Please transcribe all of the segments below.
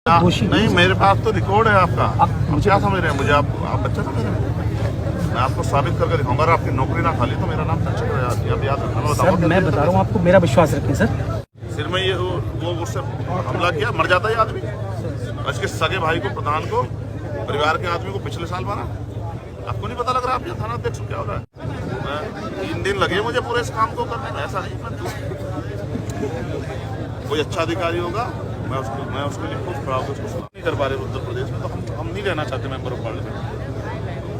दोषी नहीं, मेरे पास तो रिकॉर्ड है आपका। आप क्या समझ रहे हैं मुझे? आप बच्चा समझ रहे हैं? मैं आपको साबित करके दिखाऊंगा। अगर आपकी नौकरी ना खाली तो मेरा नाम चंचल है, याद रखना। सर मैं बता रहा हूँ आपको, मेरा विश्वास रखें सर। सिर में ये वो उससे हमला किया, मर जाता है आदमी। इसके सगे भाई को, प्रधान को, परिवार के आदमी को पिछले साल मारा। आपको नहीं पता लग रहा? आप यहाँ थाना अध्यक्ष क्या हो रहा है? 3 दिन लगे मुझे पूरे इस काम को करने में। ऐसा नहीं, कोई अच्छा अधिकारी होगा मैं उसके लिए खुद खड़ा होकर उसको सुना नहीं कर पा रहे उत्तर प्रदेश में, तो हम नहीं रहना चाहते मेंबर ऑफ पार्लियामेंट।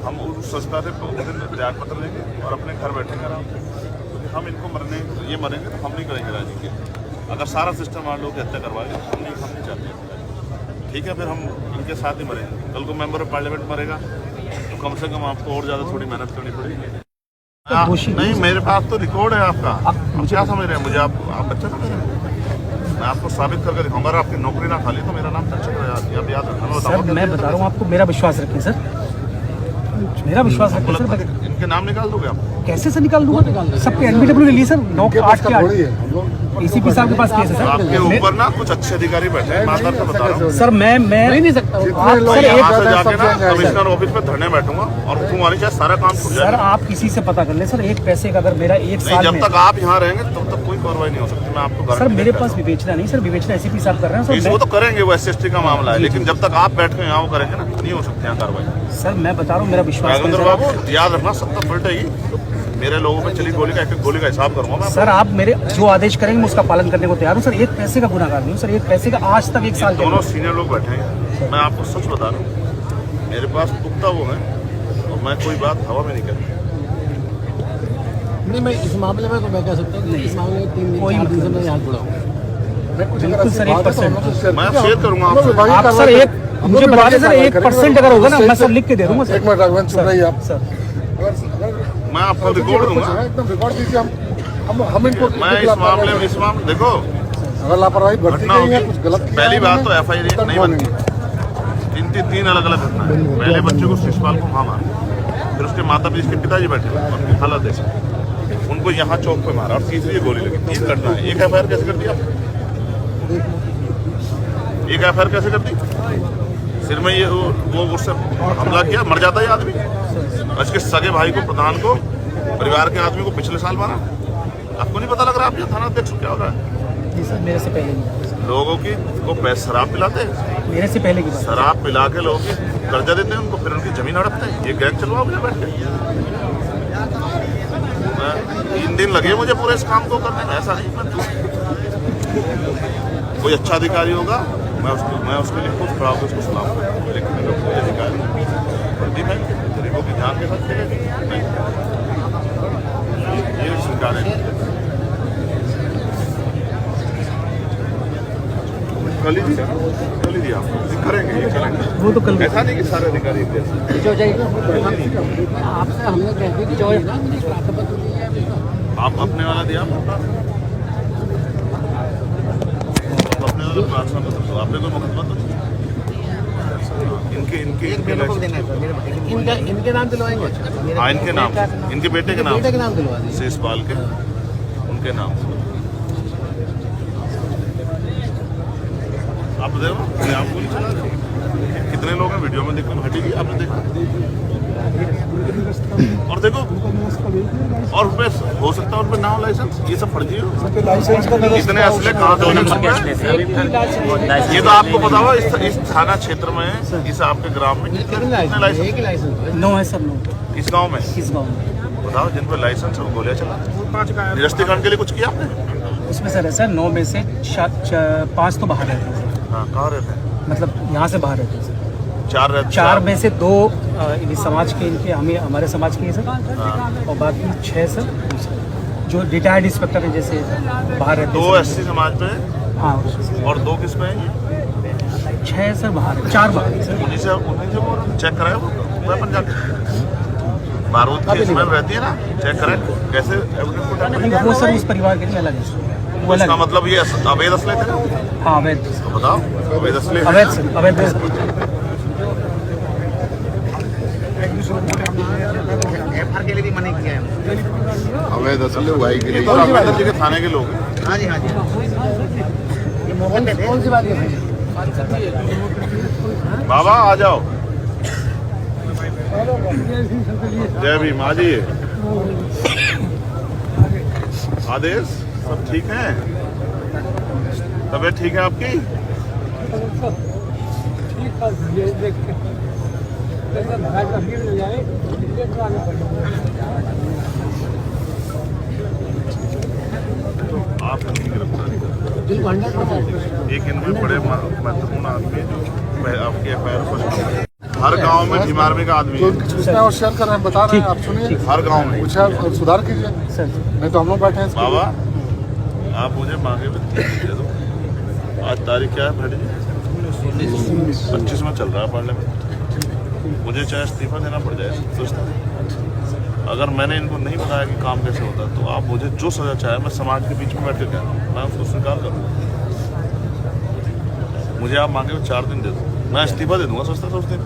हम उस संस्था से त्याग पत्र लेंगे और अपने घर बैठेंगे आराम से, क्योंकि हम इनको मरेंगे तो हम नहीं करेंगे राजनीति। अगर सारा सिस्टम मान लो कि हत्या करवाएगा, हम नहीं चाहते। ठीक है, फिर हम इनके साथ ही मरेंगे। कल को मेंबर ऑफ पार्लियामेंट मरेगा तो कम से कम आपको और ज़्यादा थोड़ी मेहनत करनी पड़ेगी। नहीं, मेरे पास तो रिकॉर्ड है आपका। आप क्या समझ रहे हैं मुझे? आप बच्चा समझ रहे हैं? मैं आपको साबित करके दिखाऊंगा। अगर आपकी नौकरी ना खाली तो मेरा नाम चंचल है, याद रखना। सर मैं बता रहा हूँ आपको, मेरा विश्वास रखें सर, मेरा विश्वास रखें सर। इनके नाम निकाल दोगे आप? कैसे से निकाल दूंगा? सबके एनबीडब्ल्यू रिलीज सर 9 के 8 के 8 एसीपी साहब के पास केस है सर। आपके ऊपर ना कुछ अच्छे अधिकारी बैठे हैं, ईमानदार से बता रहा हूँ सर। मैं नहीं सकता कमिश्नर ऑफिस में धरने बैठूंगा और तुम्हारी चाहे सारा काम छूट जाए। सर आप किसी से पता कर ले सर, एक पैसे का अगर मेरा 1 साल जब तक आप यहाँ रहेंगे तब तक कोई कार्रवाई नहीं हो सकती। मैं आपको सर, मेरे पास विवेचना नहीं सर, विवेचना एसीपी साहब कर रहे हैं सर। वो तो करेंगे, वो SC/ST का मामला है, लेकिन जब तक आप बैठ के यहाँ वो करेंगे ना, नहीं हो सकती यहाँ कार्रवाई। सर मैं बता रहा हूँ, मेरा विश्वास बाबू याद रखना, 70 पलटेगी मेरे लोगों पे चली गोली का, एक गोली का हिसाब करूंगा मैं। सर आप मेरे जो आदेश करेंगे मैं उसका पालन करने को तैयार हूँ सर। 1 पैसे का गुनाहगार नहीं हूँ सर, 1 पैसे का आज तक 1 साल। दोनों सीनियर लोग बैठे हैं, मैं आपको सच बता रहा हूँ। मेरे पास पुख्ता वो है और मैं कोई बात हवा में नहीं करता। नहीं, मैं इस मामले में तो मैं कह सकता हूँ, इस मामले में 3 दिन से मैं यहाँ जुड़ा हूँ। बिल्कुल सर, 1% मैं शेयर करूंगा आप सर। एक मुझे बता दें सर, 1% अगर होगा ना मैं सब लिख के दे दूंगा सर। 1 मिनट राघवेंद्र, सुन रही आप सर? मैं आपको रिकॉर्ड दूंगा, एकदम रिकॉर्ड दीजिए। हम इनको मैं इस मामले देखो, अगर लापरवाही बरती गई है, कुछ गलत किया पहली बात तो FIR नहीं बनती। 3 अलग-अलग घटना है। पहले बच्चे को शिशुपाल को वहाँ मारा, फिर उसके माता पिता, इसके पिताजी बैठे उनकी हालत देखी, उनको यहाँ चौक पे मारा, और तीसरी गोली लगी। 3 घटना है। एक FIR कैसे कर दी आप? एक FIR कैसे कर दी? सिर में ये वो उससे हमला किया, मर जाता है आदमी। इसके सगे भाई को, प्रधान को, परिवार के आदमी को पिछले साल मारा। आपको नहीं पता लग रहा? आप यहाँ थाना अध्यक्ष क्या हो रहा है? जी सर, मेरे से पहले लोगों की को शराब पिलाते हैं, मेरे से पहले की बात। शराब पिला के लोगों की कर्जा देते हैं उनको, फिर उनकी जमीन हड़पते हैं। ये गैंग चलवाओ मुझे बैठ के। 3 दिन लगे मुझे पूरे इस काम को करने में। ऐसा नहीं, कोई अच्छा अधिकारी होगा मैं उसके लिए खुद खड़ा होकर उसको सुनाऊंगा। लेकिन अगर कोई अधिकारी वर्दी में गरीबों की जान के साथ खेलेगी नहीं, ये सरकार है। कल ही दिया आपको करेंगे, ये करेंगे। वो तो कल ऐसा नहीं कि सारे अधिकारी आपसे हमने कह दिया कि आप अपने वाला दिया, आपने कोई मुकदमा तो इनके नाम दिलवाएंगे। हाँ, इनके नाम, इनके बेटे के नाम दिलवा दीजिए, शिशुपाल के, उनके नाम। आप देखो, आप गोली चला रहे, कितने लोग हैं वीडियो में देख रहे, हटेगी आपने देखा। और देखो, और उसमें हो सकता है उनपे ना हो लाइसेंस, ये सब फर्जी हो। इतने असले कहाँ से होने? ये तो आपको पता होगा, इस थाना क्षेत्र में, इस आपके ग्राम में कितने लाइसेंस? 9 है सर, 9 इस गांव में। इस गाँव में बताओ, जिन पे लाइसेंस है वो गोलियां चला। निरस्तीकरण के लिए कुछ किया आपने? उसमें सर है सर, 9 में से 5 तो बाहर रहते हैं। हाँ, कहाँ रहते हैं? मतलब यहाँ से बाहर रहते हैं सर। 4 में से 2 इन्हीं समाज के, इनके हमारे समाज के हैं सर। और बाकी 6 सर जो रिटायर्ड इंस्पेक्टर हैं, जैसे बाहर रहते हैं। 2 SC समाज पे? हाँ। और 2 किस पे हैं? 6 सर बाहर, 4 बाहर सर। उन्हीं से वो चेक कराए वो वेपन जाके, बारूद की स्मेल रहती है ना, चेक कराए कैसे वो सर उस परिवार के लिए अलग है। इसका मतलब ये अवैध असले थे? हाँ, अवैध। तो बताओ, अवैध असले? अवैध FR के लिए भी मना किया है। अवैध असले उगाई के लिए राघवेंद्र जी के थाने के लोग हैं। हाँ जी, हाँ जी। ये मौके पे थे। कौन सी बात है? बाबा आ जाओ। जय भीम। आजी आदेश सब ठीक हैं? तबीयत ठीक है आपकी? आप इनकी गिरफ्तारी करें। एक इनमें बड़े महत्वपूर्ण आदमी है जो आपके FIR हर गांव में भीम आर्मी का आदमी है। सूचना और शेयर कर रहे हैं, बता रहे हैं, आप सुनिए। हर गांव में कुछ है, सुधार कीजिए, नहीं तो हम लोग बैठे हैं। बाबा आप मुझे मांगे में 3 दिन दे दो। आज तारीख क्या है भाई जी? 25 में चल रहा है पार्लियामेंट। मुझे चाहे इस्तीफा देना पड़ जाए सोचता हूं। अगर मैंने इनको नहीं बताया कि काम कैसे होता तो आप मुझे जो सजा चाहे मैं समाज के बीच में बैठ के कह रहा हूँ, मैं उसको स्वीकार करूँगा। मुझे आप मांगे में 4 दिन दे दो, मैं इस्तीफा दे दूंगा सोचते।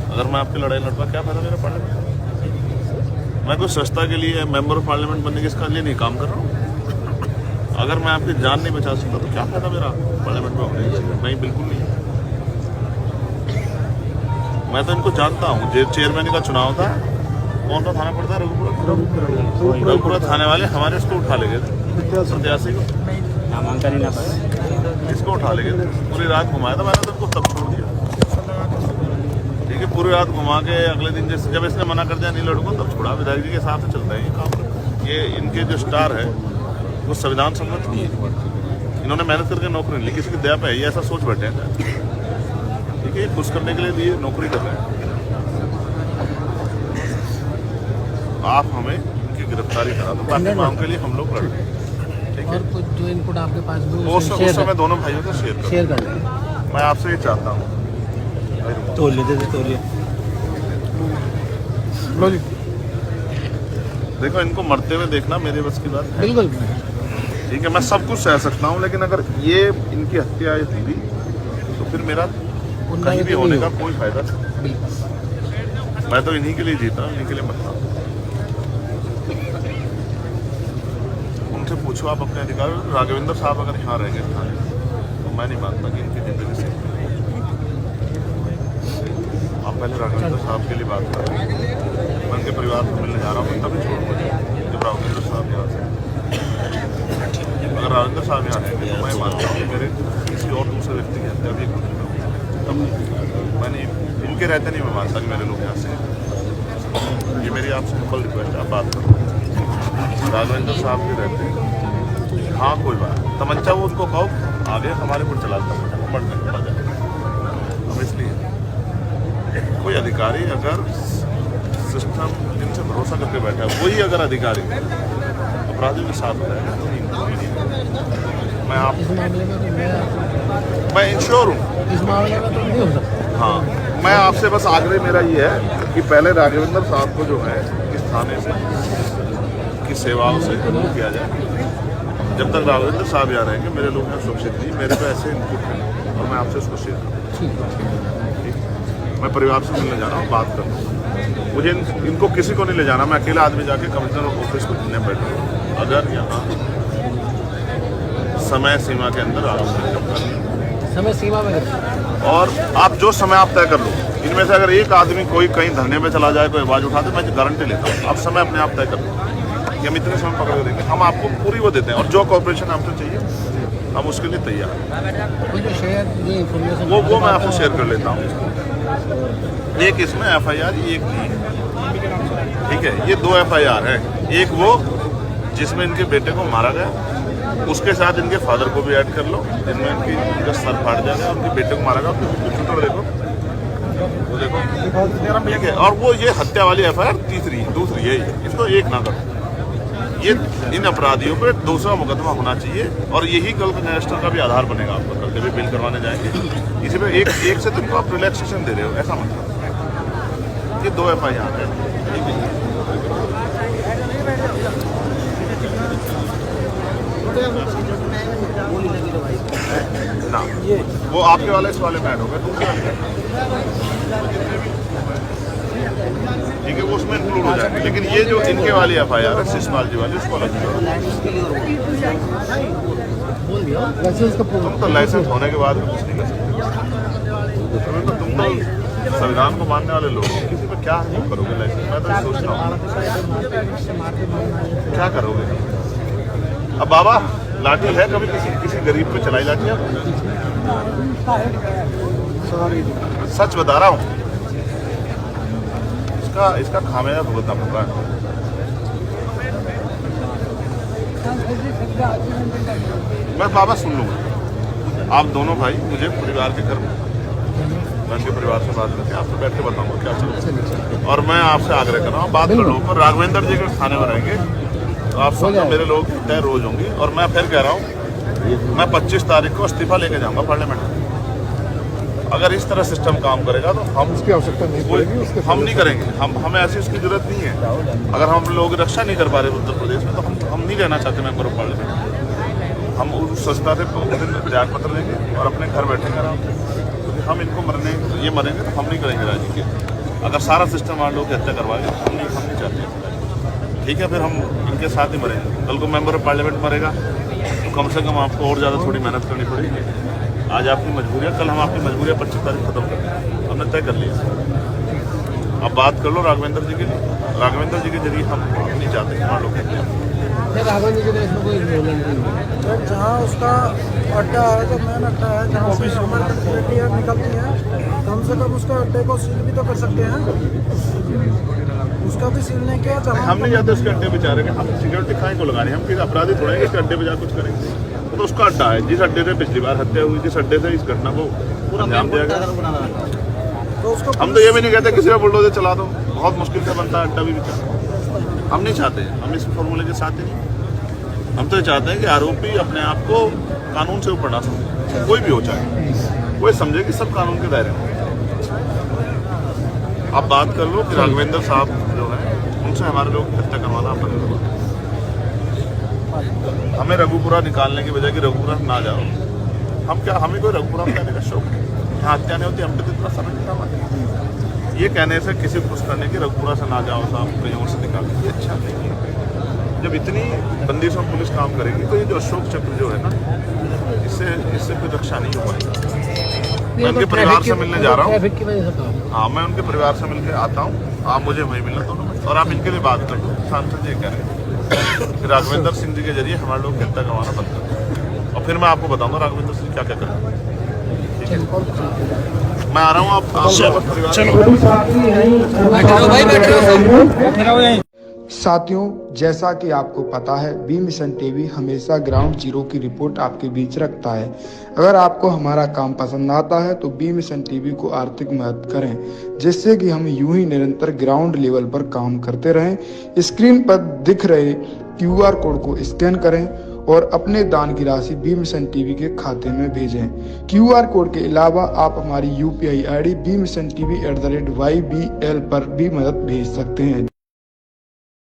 अगर मैं आपकी लड़ाई लड़ता क्या फायदा मेरा पार्लियामेंट? मैं कोई सस्ता के लिए मेंबर ऑफ पार्लियामेंट बनने के इसका लिए नहीं काम कर रहा हूँ। अगर मैं आपकी जान नहीं बचा सकता तो क्या फायदा मेरा पार्लियामेंट में होने का? नहीं, बिल्कुल नहीं। मैं तो इनको जानता हूँ। चेयरमैन का चुनाव था, कौन सा थाना पड़ता है? रघुपुरा थाने वाले हमारे इसको उठा ले गए थे, प्रत्याशी को नामांकन ना पाए, इसको उठा ले गए थे। पूरी रात घुमाया था, मैंने तो इनको तब छोड़ दिया। ठीक है, पूरी रात घुमा के अगले दिन जैसे जब इसने मना कर दिया नहीं लड़ूंगा तब छोड़ा। विधायक जी के हिसाब से चलता है ये काम। ये इनके जो स्टार है वो संविधान सम्मत नहीं है। इन्होंने मेहनत करके नौकरी नहीं ली, किसी की दया पे है, ये ऐसा सोच बैठे हैं। ठीक है, ये खुश करने के लिए नौकरी कर रहे हैं। आप हमें इनकी गिरफ्तारी करा दो, बाकी मांग के लिए हम लोग लड़ रहे हैं। ठीक है, और कुछ जो इनपुट आपके पास उस समय दोनों भाइयों को शेयर कर दें। मैं आपसे ये चाहता हूँ। तोलिए लो जी, देखो इनको मरते हुए देखना मेरे बस की बात है। बिल्कुल ठीक है, मैं सब कुछ सह सकता हूँ, लेकिन अगर ये इनकी हत्या हुई तो फिर मेरा कहीं भी होने का कोई फायदा नहीं। मैं तो इन्हीं के लिए जीता हूँ, इन्हीं के लिए मरता हूँ। उनसे पूछो आप अपने अधिकार। राघवेंद्र साहब अगर यहाँ रहेंगे तो मैं नहीं मानता कि इनकी जिंदगी से। आप पहले राघवेंद्र साहब के लिए बात करें। मैं उनके परिवार को मिलने जा रहा हूँ, तभी छोड़ूंगा जब राघवेंद्र साहब यहाँ से। अगर राघवेंद्र साहब यहाँ रहेंगे तो मैं मानता हूँ कि मेरे किसी और दूसरे व्यक्ति की हत्या भी तब मैंने इनके रहते नहीं मैं मानता कि मेरे लोग यहाँ से। ये मेरी आपसे सिंपल रिक्वेस्ट है, आप बात करो। राघवेंद्र साहब के रहते हाँ कोई बात, तमंचा वो उनको कहो आगे हमारे ऊपर चला पड़ जाए। हम इसलिए कोई अधिकारी अगर सिस्टम जिनसे भरोसा करके बैठा है वही अगर अधिकारी अपराधियों के साथ रहेगा तो मैं आप मैं इंश्योर हूँ इस मामले में तो नहीं हो सकता। हाँ, मैं आपसे बस आग्रह मेरा ये है कि पहले राघवेंद्र साहब को जो है इस थाने से की सेवाओं से दूर किया जाए। जब तक राघवेंद्र साहब यहाँ रहेंगे मेरे लोग यहाँ सुरक्षित नहीं। मेरे पे ऐसे इनपुट है और मैं आपसे उसको शेयर करूँ। मैं परिवार से मिलने जा रहा हूँ, बात कर रहा हूँ। मुझे इनको किसी को नहीं ले जाना। मैं अकेला आदमी जाके कमिश्नर ऑफिस को मिलने बैठूँ। अगर यहाँ समय सीमा के अंदर समय सीमा में और आप जो समय आप तय कर लो, इनमें से अगर एक आदमी कोई कहीं धरने में चला जाए, कोई आवाज उठा दे, मैं गारंटी लेता हूँ आप समय अपने आप तय कर लो कि हम इतने समय पकड़ देंगे। हम आपको पूरी वो देते हैं और जो कॉपरेशन आपको चाहिए हम उसके लिए तैयार हैं। वो मैं आपसे शेयर कर लेता हूँ। एक इसमें FIR, एक नहीं है। ठीक है, ये 2 FIR है। एक वो जिसमें इनके बेटे को मारा गया, उसके साथ इनके फादर को भी ऐड कर लो, जिनमें इनका सर फाड़ जाएगा, उनके बेटे को मारा गया। उनके देखो वो देखो ठीक है। और वो ये हत्या वाली FIR दूसरी यही, इसको एक ना करो। ये इन अपराधियों पे दूसरा मुकदमा होना चाहिए और यही कल का रजिस्टर का भी आधार बनेगा। आपको कल जब बिल करवाने जाएंगे इसी पे एक से तो इनको आप रिलैक्सेशन दे रहे हो, ऐसा मतलब। ये 2 FIR है। ना वो आपके वाले इस वाले में ऐड हो गए, दूसरे वाले ठीक है, वो उसमें इंक्लूड हो जाएंगे। लेकिन ये जो इनके वाली FIR है शिशपाल जी वाली, उसको अलग तुम तो लाइसेंस होने के बाद कुछ नहीं कर सकते। तो तुम तो संविधान को मानने वाले लोग हो, किसी पे क्या नहीं करोगे लाइफ में? मैं तो ये सोचता हूँ क्या करोगे। अब बाबा लाठी है, कभी किसी गरीब पे चलाई लाठी है? सच बता रहा हूँ, इसका खामियाजा भुगतना पड़ रहा है। मैं बाबा सुन लूंगा, आप दोनों भाई मुझे परिवार के घर, मैं उनके परिवार से बात करके आपसे बैठ के बताऊंगा क्या चल रहा है। और मैं आपसे आग्रह कर रहा हूँ, बात कर लो, पर राघवेंद्र जी के थाने में रहेंगे तो आप समझो मेरे लोग तय रोज होंगे। और मैं फिर कह रहा हूँ, मैं 25 तारीख को इस्तीफा लेके जाऊंगा पार्लियामेंट में। अगर इस तरह सिस्टम काम करेगा तो हम उसकी आवश्यकता नहीं पड़ेगी, उसके हम नहीं करेंगे, हमें ऐसी उसकी जरूरत नहीं है। अगर हम लोग रक्षा नहीं कर पा रहे उत्तर प्रदेश में तो हम नहीं रहना चाहते मेंबर ऑफ पार्लियामेंट। हम उस संस्था से त्याग पत्र देंगे और अपने घर बैठेंगे आराम से, क्योंकि हम इनको मरेंगे तो हम नहीं करेंगे राजनीति। अगर सारा सिस्टम मान लो कि हत्या करवाएगा हम नहीं चाहते। ठीक है, फिर हम इनके साथ ही मरेंगे। कल को मेंबर ऑफ पार्लियामेंट मरेगा तो कम से कम आपको और ज़्यादा थोड़ी मेहनत करनी पड़ेगी। आज आपकी मजबूरियाँ, कल हम आपकी मजबूरियाँ 25 तारीख खत्म कर देंगे, हमने तय कर लिया। अब बात कर लो राघवेंद्र जी के लिए, राघवेंद्र जी के जरिए हम नहीं चाहते कि मान लो कहते हैं राघवेंद्र जी का इसमें कोई रोल नहीं है। जहाँ उसका अड्डा है, जो मेन अड्डा है, जहाँ से ह्यूमैनिटेरियन निकलती है, कम से कम उसका अड्डे को सील भी तो कर सकते हैं। उसका भी सील नहीं किया। हम नहीं जाते उसके अड्डे पे, चाह रहे हम सिक्योरिटी खाएँ को लगाने, हम किसी अपराधी थोड़े हैं इसके अड्डे पे जा कुछ करेंगे। तो उसका अड्डा है, जिस अड्डे से पिछली बार हत्या हुई, जिस अड्डे से इस घटना को अंजाम दिया गया। तो उसको हम तो ये भी नहीं कहते किसी का बुलडोजर चला दो, बहुत मुश्किल से बनता है अड्डा भी बेचारा। हम नहीं चाहते, हम इस फॉर्मूले के साथ ही नहीं। हम तो ये चाहते हैं कि आरोपी अपने आप को कानून से ऊपर ना समझे, कोई भी हो चाहे, वो समझे कि सब कानून के दायरे में। आप बात कर लो कि राघवेंद्र साहब जो है उनसे हमारे लोग हत्या करवाना बंद करवा। हमें रघुपुरा निकालने की वजह कि रघुपुरा ना जाओ, हमें कोई रघुपुरा में जाने का शौक नहीं। यहाँ हत्या नहीं होती, हम पे तो इतना समय नहीं था। ये कहने से किसी को खुश करने की रघुपुरा से ना जाओ साहब, कहीं और से निकाल, ये अच्छा नहीं है। जब इतनी बंदिशों में पुलिस काम करेगी तो ये जो अशोक चक्र जो है ना, इससे कोई रक्षा नहीं हो पाएगी। मैं उनके परिवार से मिलने जा रहा हूँ। हाँ, मैं उनके परिवार से मिलकर आता हूँ, आप मुझे वहीं मिलना दोनों में, और आप इनके लिए बात कर लो। सांसद जी कह रहे हैं कि राघवेंद्र सिंह जी के जरिए हमारे लोग हत्या करवाना बंद कर, और फिर मैं आपको बताऊंगा राघवेंद्र सिंह क्या क्या कर रहे हैं। ठीक है, मैं आ रहा हूँ। आप साथियों, जैसा कि आपको पता है, बी मिशन टीवी हमेशा ग्राउंड जीरो की रिपोर्ट आपके बीच रखता है। अगर आपको हमारा काम पसंद आता है तो बी मिशन टीवी को आर्थिक मदद करें, जिससे कि हम यूं ही निरंतर ग्राउंड लेवल पर काम करते रहें। स्क्रीन पर दिख रहे QR कोड को स्कैन करें और अपने दान की राशि बी मिशन टीवी के खाते में भेजें। QR कोड के अलावा आप हमारी UPI ID bmissiontv@ybl पर भी मदद भेज सकते हैं।